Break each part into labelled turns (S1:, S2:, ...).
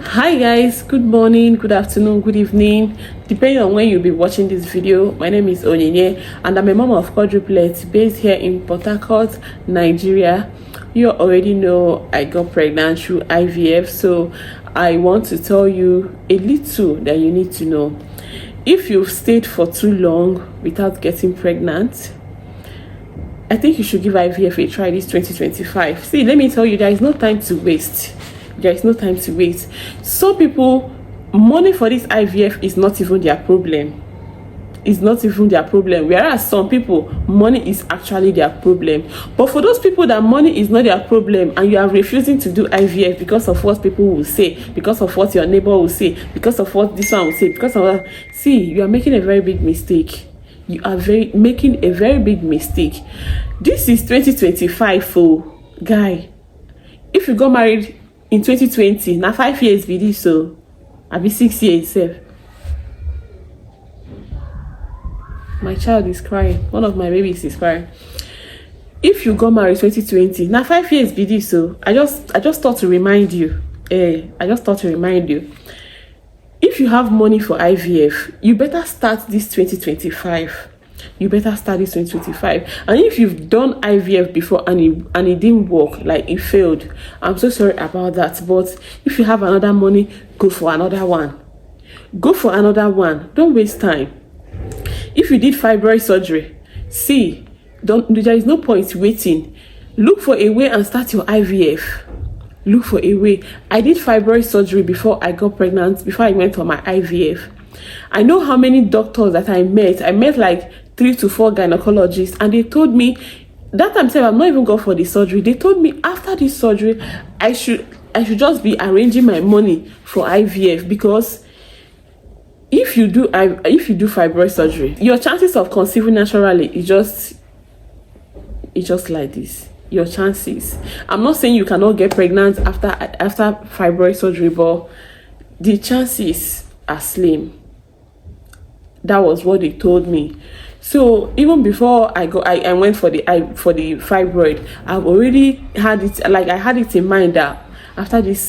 S1: Hi guys, good morning, good afternoon, good evening, depending on when you'll be watching this video. My name is Onyinye and I'm a mom of quadruplets based here in Port Harcourt, Nigeria. You already know I got pregnant through IVF, so I want to tell you a little that you need to know. If you've stayed for too long without getting pregnant, I think you should give IVF a try this 2025. See, let me tell you, there is no time to waste. There is no time to waste. Some people, money for this IVF is not even their problem. It's not even their problem. Whereas some people, money is actually their problem. But for those people that money is not their problem and you are refusing to do IVF because of what people will say, because of what your neighbor will say, because of what this one will say, because of what, see, you are making a very big mistake. You are making a very big mistake. This is 2025, oh guy. If you got married in 2020, now 5 years be this, so I'll be 6 years sef. My child is crying. One of my babies is crying. If you got married 2020, now 5 years be this, so I just thought to remind you. I just thought to remind you. If you have money for IVF, you better start this 2025. You better start this 2025. And if you've done IVF before and it didn't work, like it failed, I'm so sorry about that. But if you have another money, go for another one. Go for another one. Don't waste time. If you did fibroid surgery, see, there is no point waiting. Look for a way and start your IVF. Look for a way. I did fibroid surgery before I got pregnant, before I went on my IVF. I know how many doctors that I met. I met like 3 to 4 gynecologists, and they told me that time I'm not even going for the surgery. They told me after this surgery I should just be arranging my money for IVF, because if you do fibroid surgery, your chances of conceiving naturally is just like this. Your chances. I'm not saying you cannot get pregnant after fibroid surgery, but the chances are slim. That was what they told me. So even before I went for the fibroid, I've already had it, like I had it in mind that after this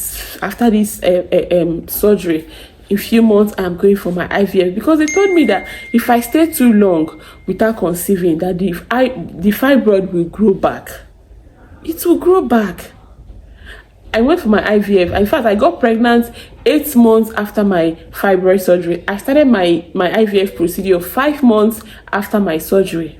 S1: surgery, in a few months I'm going for my IVF, because they told me that if I stay too long without conceiving, that the fibroid will grow back. It will grow back. I went for my IVF. In fact, I got pregnant 8 months after my fibroid surgery. I started my IVF procedure 5 months after my surgery.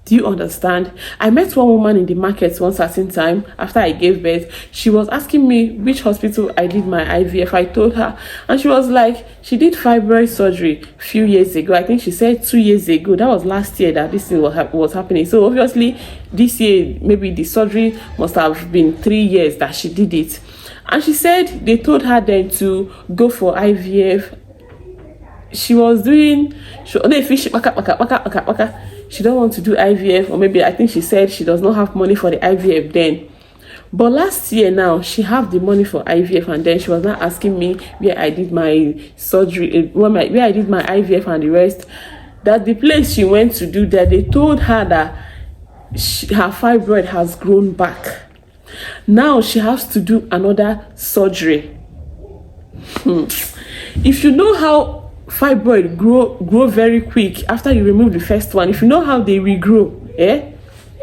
S1: Do you understand? I met one woman in the market one certain time after I gave birth. She was asking me which hospital I did my IVF. I told her, and she was like, she did fibroid surgery a few years ago. I think she said 2 years ago. That was last year that this thing was happening. So obviously this year, maybe the surgery must have been 3 years that she did it. And she said they told her then to go for IVF. She was doing, she don't want to do IVF, or maybe I think she said she does not have money for the IVF then. But last year now, she have the money for IVF, and then she was not asking me where I did my surgery, where I did my IVF and the rest. That the place she went to do that, they told her that her fibroid has grown back. Now she has to do another surgery. If you know how fibroid grow very quick after you remove the first one, if you know how they regrow,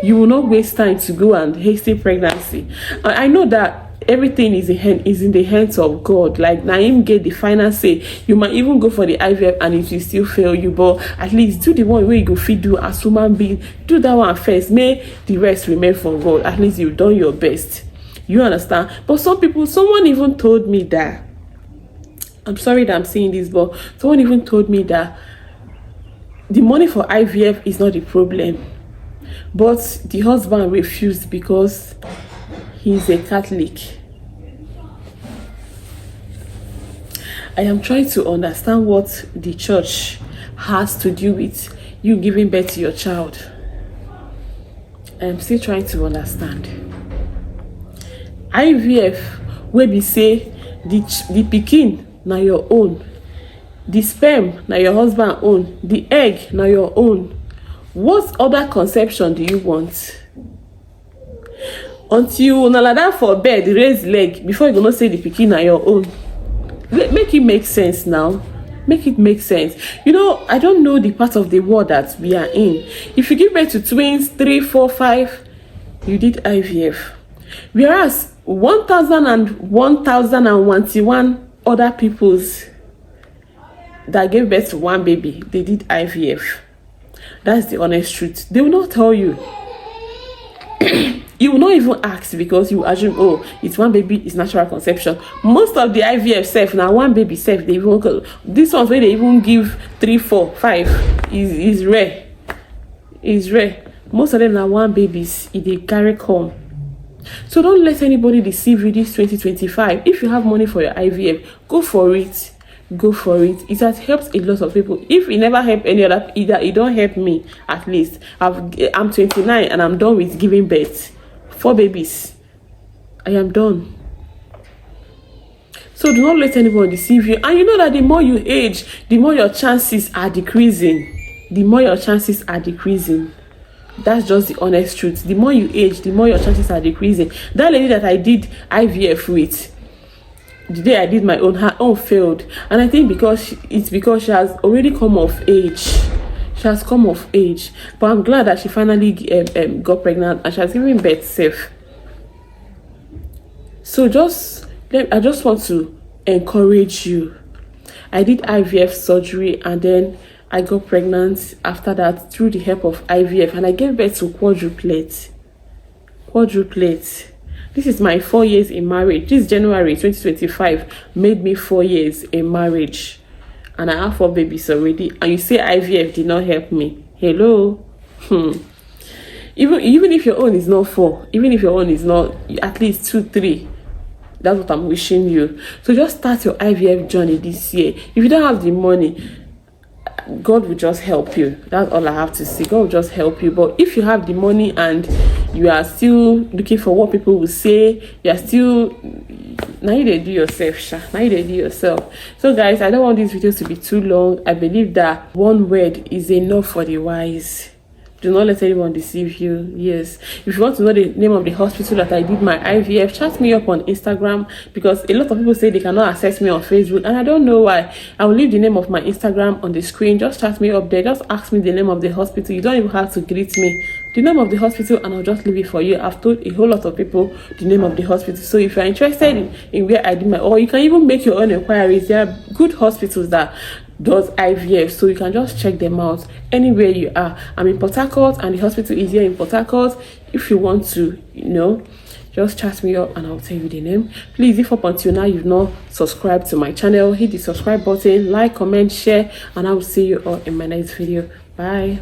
S1: you will not waste time to go and hasty pregnancy. I know that everything is in the hands of God. Like Naim get the final say. You might even go for the IVF and it will still fail you, but at least do the one where you go fit do as human being. Do that one first. May the rest remain for God. At least you've done your best. You understand? But someone even told me that, I'm sorry that I'm saying this, but someone even told me that the money for IVF is not the problem, but the husband refused because he's a Catholic. I am trying to understand what the church has to do with you giving birth to your child. I am still trying to understand. IVF, where we say the pikin na your own, the sperm na your husband own, the egg na your own. What other conception do you want? until una like that for bed raise leg before you gonna say the pikin na your own. Make it make sense now. Make it make sense. You know, I don't know the part of the world that we are in. If you give birth to twins 3, 4, 5, you did IVF, whereas 1,001 other peoples that gave birth to one baby, they did IVF. That's the honest truth. They will not tell you. You will not even ask because you assume, oh, it's one baby, it's natural conception. Most of the IVF self now one baby self, they even this one's where they even give 3, 4, 5 is rare. Is rare. Most of them are one babies if they carry come. So don't let anybody deceive you this 2025. If you have money for your IVF, go for it. Go for it. It has helped a lot of people. If it never helped any other, it don't help me. At least I'm 29 and I'm done with giving birth. 4 babies. I am done. So do not let anyone deceive you. And you know that the more you age, the more your chances are decreasing. The more your chances are decreasing. That's just the honest truth. The more you age, the more your chances are decreasing. That lady that I did IVF with, the day I did my own, her own failed. And I think it's because she has already come of age. She has come of age. But I'm glad that she finally got pregnant and she has given birth safe. So I just want to encourage you. I did IVF surgery and then I got pregnant after that through the help of IVF, and I gave birth to quadruplets. Quadruplets. This is my 4 years in marriage. This January 2025 made me 4 years in marriage. And I have 4 babies already. And you say IVF did not help me. Hello? Even if your own is not 4, even if your own is not at least 2, 3, that's what I'm wishing you. So just start your IVF journey this year. If you don't have the money, God will just help you. That's all I have to say. God will just help you. But if you have the money and you are still looking for what people will say, you are still now you do yourself, now you do yourself. So guys, I don't want these videos to be too long. I believe that one word is enough for the wise. Do not let anyone deceive you. Yes, if you want to know the name of the hospital that I did my IVF, chat me up on Instagram, because a lot of people say they cannot access me on Facebook and I don't know why. I will leave the name of my Instagram on the screen. Just chat me up there. Just ask me the name of the hospital. You don't even have to greet me. The name of the hospital and I'll just leave it for you. I've told a whole lot of people the name of the hospital. So if you're interested in where I did my, or you can even make your own inquiries. There are good hospitals that does IVF, so you can just check them out anywhere you are. I'm in Port Harcourt and the hospital is here in Port Harcourt. If you want to, just chat me up and I'll tell you the name. Please, if up until now you've not subscribed to my channel, hit the subscribe button, like, comment, share, and I will see you all in my next video. Bye.